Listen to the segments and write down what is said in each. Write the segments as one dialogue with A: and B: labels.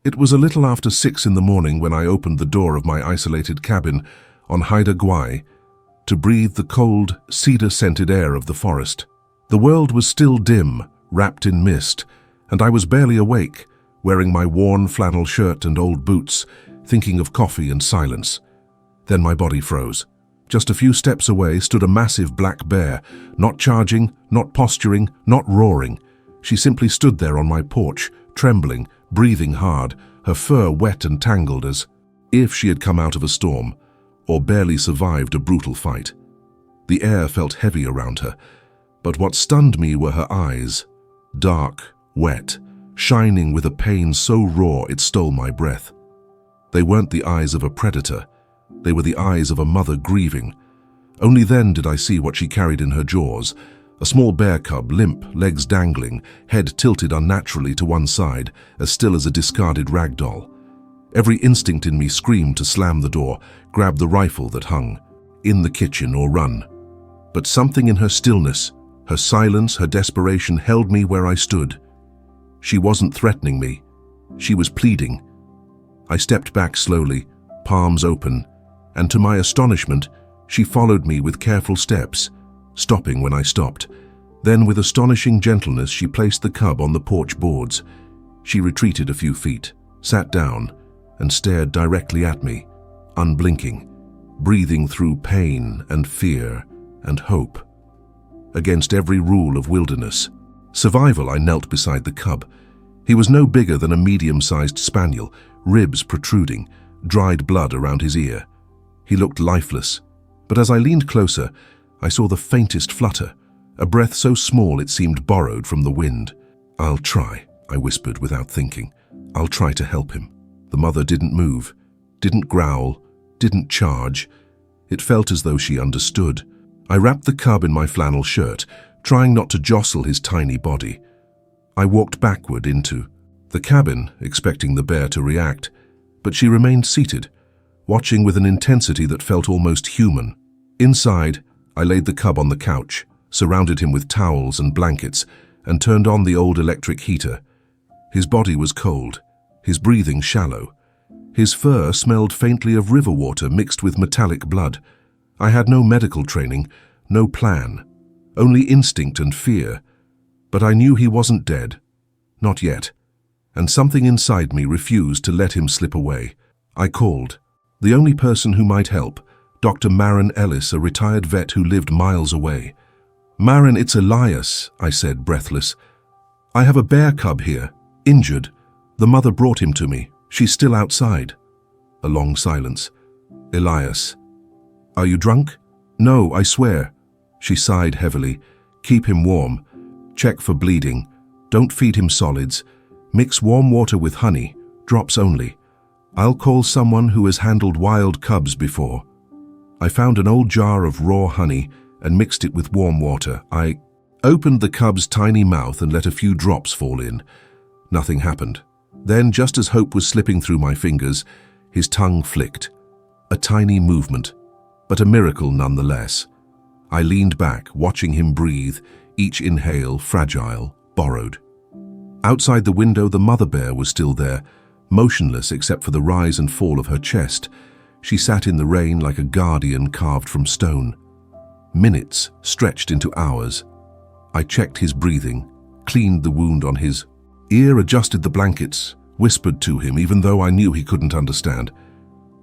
A: It was a little after 6 in the morning when I opened the door of my isolated cabin on Haida Gwaii to breathe the cold, cedar-scented air of the forest. The world was still dim, wrapped in mist, and I was barely awake, wearing my worn flannel shirt and old boots, thinking of coffee and silence. Then my body froze. Just a few steps away stood a massive black bear, not charging, not posturing, not roaring. She simply stood there on my porch, trembling, breathing hard, her fur wet and tangled as if she had come out of a storm, or barely survived a brutal fight. The air felt heavy around her, but what stunned me were her eyes, dark, wet, shining with a pain so raw it stole my breath. They weren't the eyes of a predator, they were the eyes of a mother grieving. Only then did I see what she carried in her jaws, a small bear cub, limp, legs dangling, head tilted unnaturally to one side, as still as a discarded rag doll. Every instinct in me screamed to slam the door, grab the rifle that hung, in the kitchen or run. But something in her stillness, her silence, her desperation held me where I stood. She wasn't threatening me. She was pleading. I stepped back slowly, palms open, and to my astonishment, she followed me with careful steps, stopping when I stopped. Then with astonishing gentleness, she placed the cub on the porch boards. She retreated a few feet, sat down, and stared directly at me, unblinking, breathing through pain and fear and hope. Against every rule of wilderness survival, I knelt beside the cub. He was no bigger than a medium-sized spaniel, ribs protruding, dried blood around his ear. He looked lifeless, but as I leaned closer, I saw the faintest flutter, a breath so small it seemed borrowed from the wind. "I'll try," I whispered without thinking. "I'll try to help him." The mother didn't move, didn't growl, didn't charge. It felt as though she understood. I wrapped the cub in my flannel shirt, trying not to jostle his tiny body. I walked backward into the cabin, expecting the bear to react, but she remained seated, watching with an intensity that felt almost human. Inside, I laid the cub on the couch, surrounded him with towels and blankets, and turned on the old electric heater. His body was cold, his breathing shallow. His fur smelled faintly of river water mixed with metallic blood. I had no medical training, no plan, only instinct and fear. But I knew he wasn't dead. Not yet. And something inside me refused to let him slip away. I called. The only person who might help, Dr. Maren Ellis, a retired vet who lived miles away. "Maren, it's Elias," I said, breathless. "I have a bear cub here, injured. The mother brought him to me. She's still outside." A long silence. "Elias. Are you drunk?" "No, I swear." She sighed heavily. "Keep him warm. Check for bleeding. Don't feed him solids. Mix warm water with honey, drops only. I'll call someone who has handled wild cubs before." I found an old jar of raw honey and mixed it with warm water. I opened the cub's tiny mouth and let a few drops fall in. Nothing happened. Then, just as hope was slipping through my fingers, his tongue flicked. A tiny movement, but a miracle nonetheless. I leaned back, watching him breathe, each inhale fragile, borrowed. Outside the window, the mother bear was still there, motionless except for the rise and fall of her chest. She sat in the rain like a guardian carved from stone. Minutes stretched into hours. I checked his breathing, cleaned the wound on his ear, adjusted the blankets, whispered to him even though I knew he couldn't understand.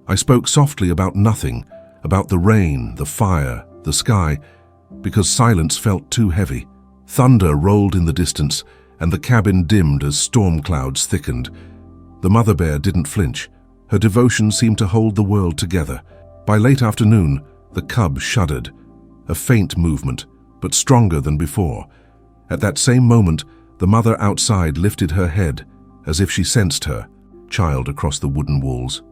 A: I spoke softly about nothing, about the rain, the fire, the sky, because silence felt too heavy. Thunder rolled in the distance, and the cabin dimmed as storm clouds thickened. The mother bear didn't flinch. Her devotion seemed to hold the world together. By late afternoon, the cub shuddered, a faint movement, but stronger than before. At that same moment, the mother outside lifted her head, as if she sensed her child across the wooden walls.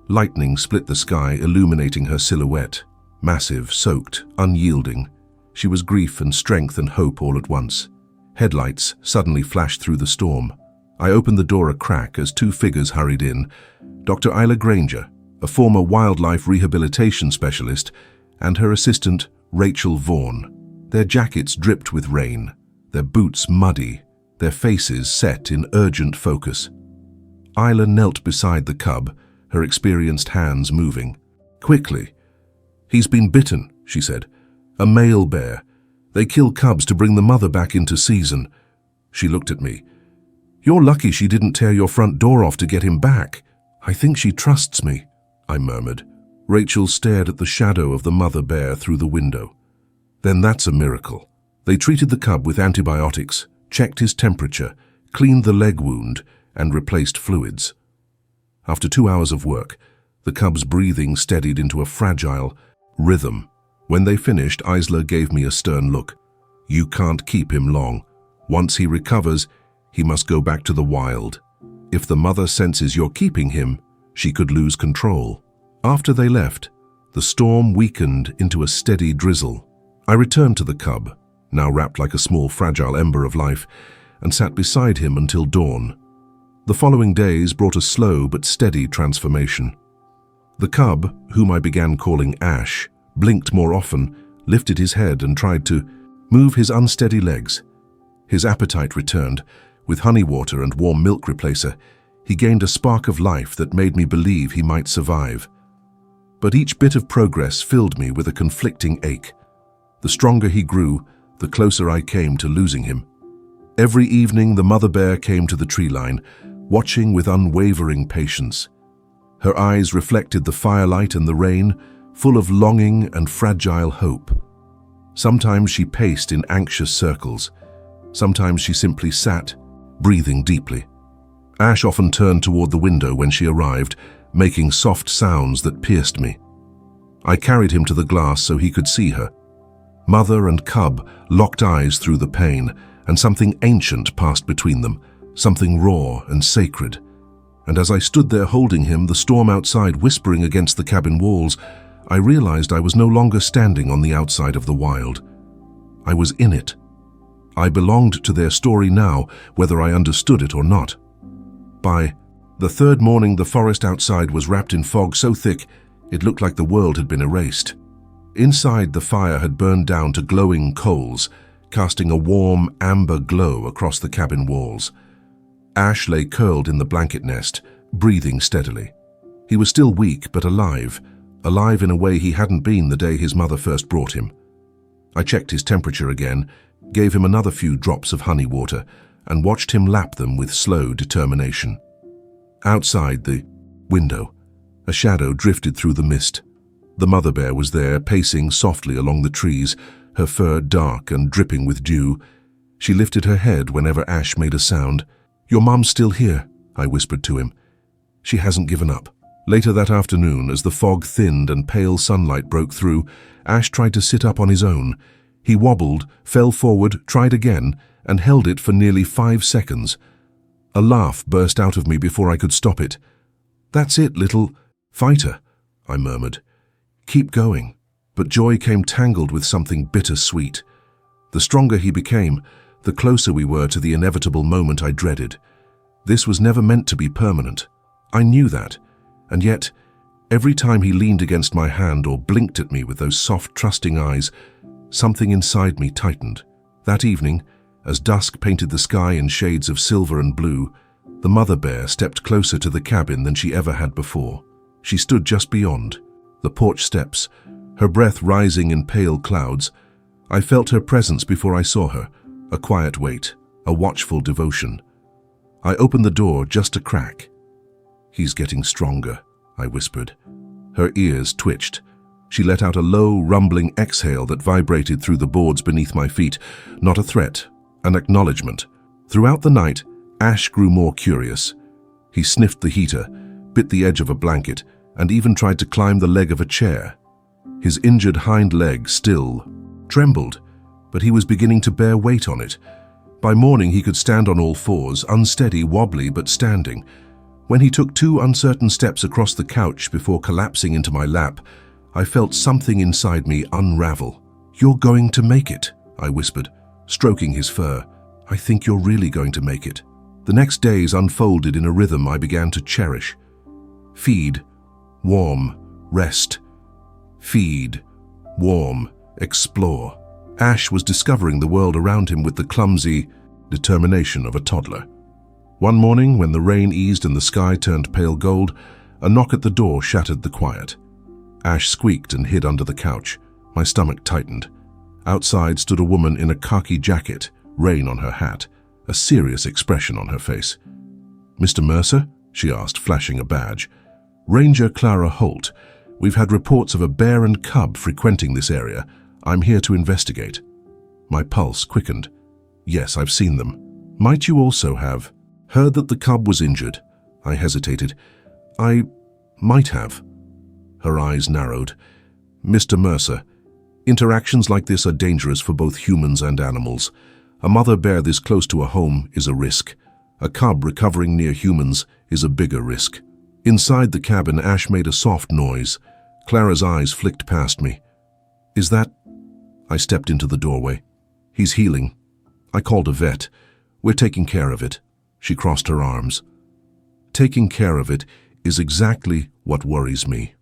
A: Lightning split the sky, illuminating her silhouette. Massive, soaked, unyielding. She was grief and strength and hope all at once. Headlights suddenly flashed through the storm. I opened the door a crack as two figures hurried in. Dr. Isla Granger, a former wildlife rehabilitation specialist, and her assistant, Rachel Vaughan. Their jackets dripped with rain, their boots muddy, their faces set in urgent focus. Isla knelt beside the cub, her experienced hands moving. "Quickly." "He's been bitten," she said. "A male bear. They kill cubs to bring the mother back into season." She looked at me. "You're lucky she didn't tear your front door off to get him back." "I think she trusts me," I murmured. Rachel stared at the shadow of the mother bear through the window. "Then that's a miracle." They treated the cub with antibiotics, checked his temperature, cleaned the leg wound, and replaced fluids. After 2 hours of work, the cub's breathing steadied into a fragile rhythm. When they finished, Isla gave me a stern look. "You can't keep him long. Once he recovers, he must go back to the wild. If the mother senses you're keeping him, she could lose control." After they left, the storm weakened into a steady drizzle. I returned to the cub, now wrapped like a small fragile ember of life, and sat beside him until dawn. The following days brought a slow but steady transformation. The cub, whom I began calling Ash, blinked more often, lifted his head and tried to move his unsteady legs. His appetite returned. With honey water and warm milk replacer, he gained a spark of life that made me believe he might survive. But each bit of progress filled me with a conflicting ache. The stronger he grew, the closer I came to losing him. Every evening the mother bear came to the tree line, watching with unwavering patience. Her eyes reflected the firelight and the rain, full of longing and fragile hope. Sometimes she paced in anxious circles. Sometimes she simply sat, breathing deeply. Ash often turned toward the window when she arrived, making soft sounds that pierced me. I carried him to the glass so he could see her. Mother and cub locked eyes through the pain, and something ancient passed between them, something raw and sacred. And as I stood there holding him, the storm outside whispering against the cabin walls, I realized I was no longer standing on the outside of the wild. I was in it. I belonged to their story now, whether I understood it or not. By the third morning, the forest outside was wrapped in fog so thick it looked like the world had been erased. Inside, the fire had burned down to glowing coals, casting a warm, amber glow across the cabin walls. Ash lay curled in the blanket nest, breathing steadily. He was still weak but alive in a way he hadn't been the day his mother first brought him. I checked his temperature again, gave him another few drops of honey water, and watched him lap them with slow determination. Outside the window, a shadow drifted through the mist. The mother bear was there, pacing softly along the trees, her fur dark and dripping with dew. She lifted her head whenever Ash made a sound. "Your mom's still here," I whispered to him. "She hasn't given up." Later that afternoon, as the fog thinned and pale sunlight broke through, Ash tried to sit up on his own. He wobbled, fell forward, tried again, and held it for nearly 5 seconds. A laugh burst out of me before I could stop it. "That's it, little fighter," I murmured. "Keep going." But joy came tangled with something bittersweet. The stronger he became, the closer we were to the inevitable moment I dreaded. This was never meant to be permanent. I knew that, and yet, every time he leaned against my hand or blinked at me with those soft, trusting eyes, something inside me tightened. That evening, as dusk painted the sky in shades of silver and blue, the mother bear stepped closer to the cabin than she ever had before. She stood just beyond, the porch steps, her breath rising in pale clouds. I felt her presence before I saw her, a quiet weight, a watchful devotion. I opened the door just a crack. "He's getting stronger," I whispered. Her ears twitched. She let out a low, rumbling exhale that vibrated through the boards beneath my feet, not a threat, an acknowledgement. Throughout the night, Ash grew more curious. He sniffed the heater, bit the edge of a blanket, and even tried to climb the leg of a chair. His injured hind leg still trembled, but he was beginning to bear weight on it. By morning he could stand on all fours, unsteady, wobbly, but standing. When he took 2 uncertain steps across the couch before collapsing into my lap, I felt something inside me unravel. "You're going to make it," I whispered, stroking his fur. "I think you're really going to make it." The next days unfolded in a rhythm I began to cherish. Feed, warm, rest. Feed, warm, explore. Ash was discovering the world around him with the clumsy determination of a toddler. One morning, when the rain eased and the sky turned pale gold, a knock at the door shattered the quiet. Ash squeaked and hid under the couch. My stomach tightened. Outside stood a woman in a khaki jacket, rain on her hat, a serious expression on her face. "Mr. Mercer?" she asked, flashing a badge. "Ranger Clara Holt. We've had reports of a bear and cub frequenting this area. I'm here to investigate." My pulse quickened. "Yes, I've seen them. Might you also have heard that the cub was injured?" I hesitated. "I might have." Her eyes narrowed. "Mr. Mercer, interactions like this are dangerous for both humans and animals. A mother bear this close to a home is a risk. A cub recovering near humans is a bigger risk." Inside the cabin, Ash made a soft noise. Clara's eyes flicked past me. "Is that—" I stepped into the doorway. "He's healing. I called a vet. We're taking care of it." She crossed her arms. Taking care of it is exactly what worries me.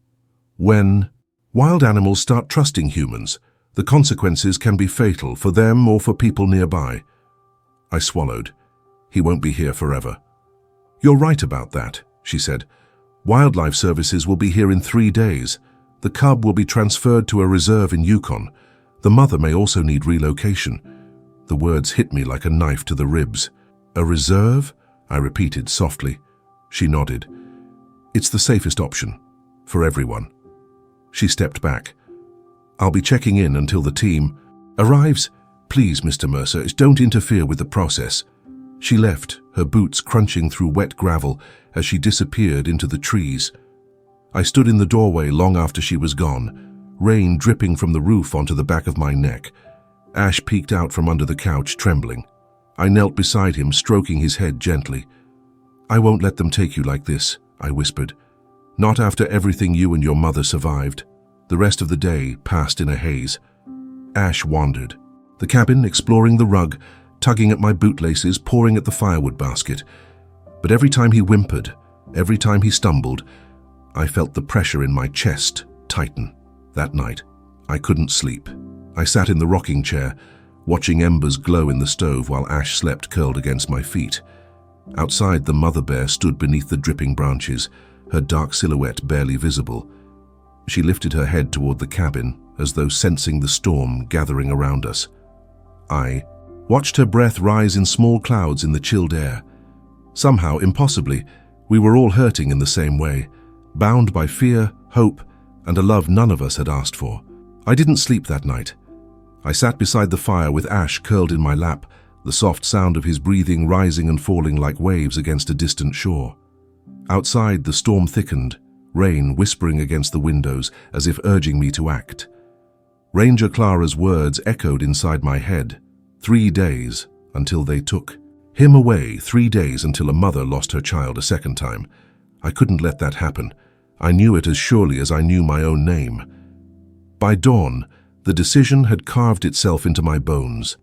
A: When wild animals start trusting humans, the consequences can be fatal for them or for people nearby. I swallowed. He won't be here forever. "You're right about that," she said. "Wildlife services will be here in 3 days. The cub will be transferred to a reserve in Yukon. The mother may also need relocation." The words hit me like a knife to the ribs. "A reserve?" I repeated softly. She nodded. "It's the safest option. For everyone." She stepped back. "I'll be checking in until the team arrives. Please, Mr. Mercer, don't interfere with the process." She left, her boots crunching through wet gravel as she disappeared into the trees. I stood in the doorway long after she was gone, rain dripping from the roof onto the back of my neck. Ash peeked out from under the couch, trembling. I knelt beside him, stroking his head gently. "I won't let them take you like this," I whispered. "Not after everything you and your mother survived." The rest of the day passed in a haze. Ash wandered the cabin, exploring the rug, tugging at my bootlaces, pawing at the firewood basket. But every time he whimpered, every time he stumbled, I felt the pressure in my chest tighten. That night, I couldn't sleep. I sat in the rocking chair, watching embers glow in the stove while Ash slept curled against my feet. Outside, the mother bear stood beneath the dripping branches, her dark silhouette barely visible. She lifted her head toward the cabin, as though sensing the storm gathering around us. I watched her breath rise in small clouds in the chilled air. Somehow, impossibly, we were all hurting in the same way, bound by fear, hope, and a love none of us had asked for. I didn't sleep that night. I sat beside the fire with Ash curled in my lap, the soft sound of his breathing rising and falling like waves against a distant shore. Outside, the storm thickened, rain whispering against the windows as if urging me to act. Ranger Clara's words echoed inside my head. 3 days until they took him away, 3 days until a mother lost her child a second time. I couldn't let that happen. I knew it as surely as I knew my own name. By dawn, the decision had carved itself into my bones.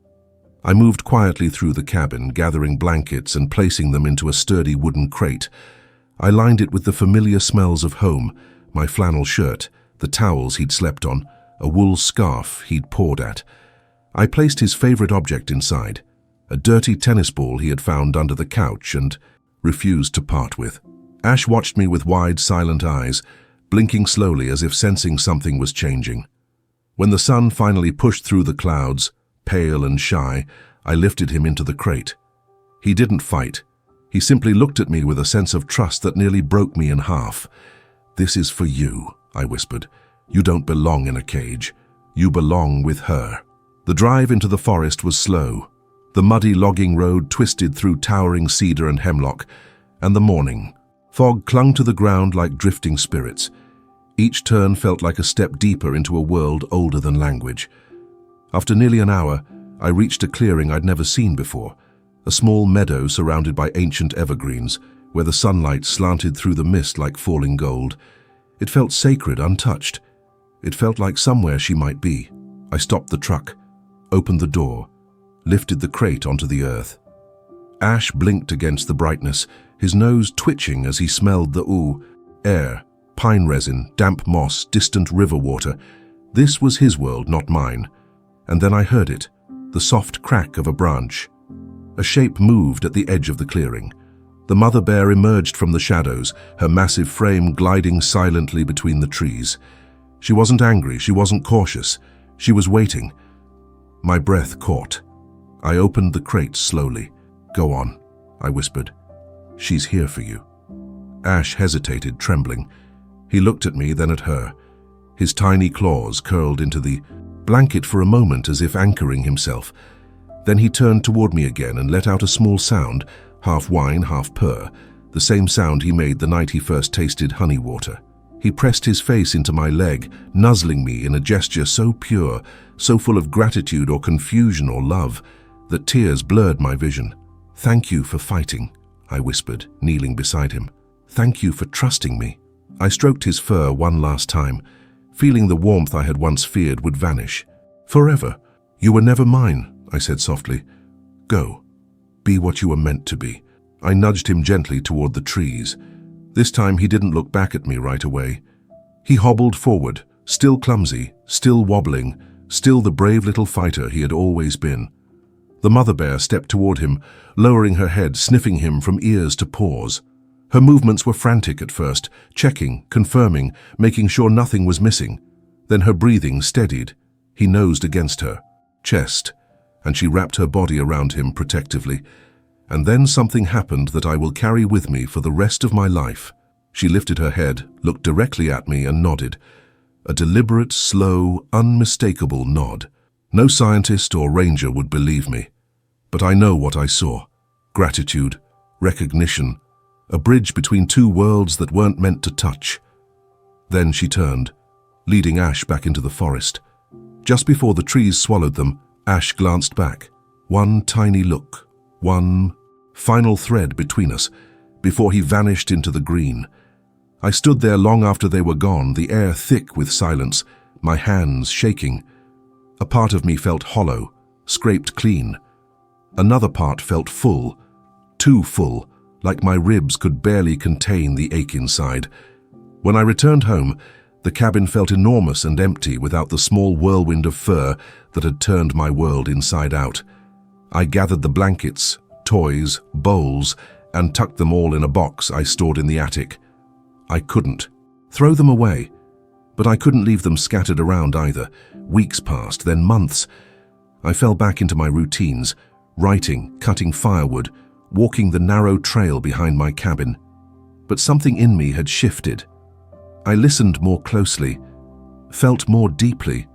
A: I moved quietly through the cabin, gathering blankets and placing them into a sturdy wooden crate. I lined it with the familiar smells of home, my flannel shirt, the towels he'd slept on, a wool scarf he'd pawed at. I placed his favorite object inside, a dirty tennis ball he had found under the couch and refused to part with. Ash watched me with wide, silent eyes, blinking slowly as if sensing something was changing. When the sun finally pushed through the clouds, pale and shy, I lifted him into the crate. He didn't fight. He simply looked at me with a sense of trust that nearly broke me in half. "This is for you," I whispered. "You don't belong in a cage. You belong with her." The drive into the forest was slow. The muddy logging road twisted through towering cedar and hemlock, and the morning. Fog clung to the ground like drifting spirits. Each turn felt like a step deeper into a world older than language. After nearly an hour, I reached a clearing I'd never seen before, a small meadow surrounded by ancient evergreens, where the sunlight slanted through the mist like falling gold. It felt sacred, untouched. It felt like somewhere she might be. I stopped the truck, opened the door, lifted the crate onto the earth. Ash blinked against the brightness, his nose twitching as he smelled the air, pine resin, damp moss, distant river water. This was his world, not mine. And then I heard it, the soft crack of a branch. A shape moved at the edge of the clearing, The mother bear emerged from the shadows, her massive frame gliding silently between the trees. She wasn't angry, she wasn't cautious. She was waiting. My breath caught. I opened the crate slowly. "Go on," I whispered. "She's here for you." Ash hesitated, trembling. He looked at me, then at her. His tiny claws curled into the blanket for a moment as if anchoring himself. Then he turned toward me again and let out a small sound, half whine, half purr, the same sound he made the night he first tasted honey water. He pressed his face into my leg, nuzzling me in a gesture so pure, so full of gratitude or confusion or love, that tears blurred my vision. "Thank you for fighting," I whispered, kneeling beside him. "Thank you for trusting me." I stroked his fur one last time, feeling the warmth I had once feared would vanish. "Forever. You were never mine," I said softly. "Go. Be what you were meant to be." I nudged him gently toward the trees. This time he didn't look back at me right away. He hobbled forward, still clumsy, still wobbling, still the brave little fighter he had always been. The mother bear stepped toward him, lowering her head, sniffing him from ears to paws. Her movements were frantic at first, checking, confirming, making sure nothing was missing. Then her breathing steadied. He nosed against her chest, and she wrapped her body around him protectively. And then something happened that I will carry with me for the rest of my life. She lifted her head, looked directly at me, and nodded. A deliberate, slow, unmistakable nod. No scientist or ranger would believe me. But I know what I saw. Gratitude, recognition, a bridge between two worlds that weren't meant to touch. Then she turned, leading Ash back into the forest. Just before the trees swallowed them, Ash glanced back. One tiny look, one final thread between us, before he vanished into the green. I stood there long after they were gone, the air thick with silence, my hands shaking. A part of me felt hollow, scraped clean. Another part felt full, too full, like my ribs could barely contain the ache inside. When I returned home, the cabin felt enormous and empty without the small whirlwind of fur that had turned my world inside out. I gathered the blankets, toys, bowls, and tucked them all in a box I stored in the attic. I couldn't throw them away, but I couldn't leave them scattered around either. Weeks passed, then months. I fell back into my routines, writing, cutting firewood, walking the narrow trail behind my cabin. But something in me had shifted. I listened more closely, felt more deeply.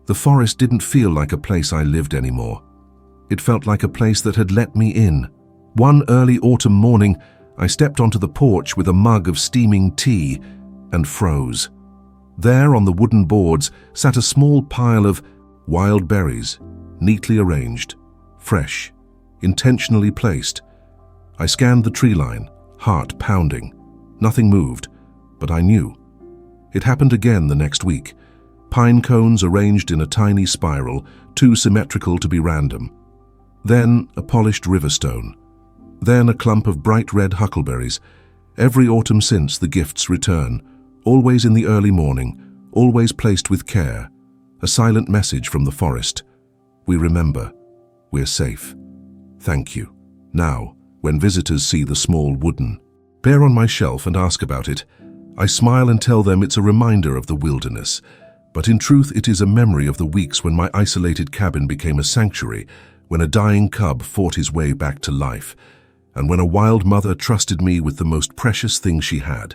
A: The forest didn't feel like a place I lived anymore. It felt like a place that had let me in. One early autumn morning, I stepped onto the porch with a mug of steaming tea and froze. There on the wooden boards sat a small pile of wild berries, neatly arranged, fresh, intentionally placed. I scanned the tree line, heart pounding. Nothing moved, but I knew. It happened again the next week. Pine cones arranged in a tiny spiral, too symmetrical to be random. Then a polished riverstone. Then a clump of bright red huckleberries. Every autumn since, the gifts return, always in the early morning, always placed with care. A silent message from the forest. We remember. We're safe. Thank you. Now, when visitors see the small wooden bear on my shelf and ask about it, I smile and tell them it's a reminder of the wilderness. But in truth, it is a memory of the weeks when my isolated cabin became a sanctuary, when a dying cub fought his way back to life, and when a wild mother trusted me with the most precious thing she had.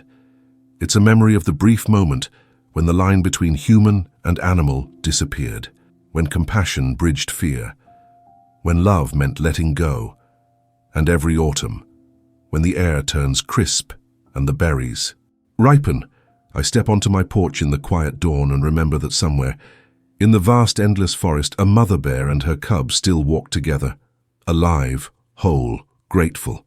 A: It's a memory of the brief moment when the line between human and animal disappeared, when compassion bridged fear, when love meant letting go, and every autumn, when the air turns crisp and the berries ripen. I step onto my porch in the quiet dawn and remember that somewhere, in the vast endless forest, a mother bear and her cub still walk together, alive, whole, grateful.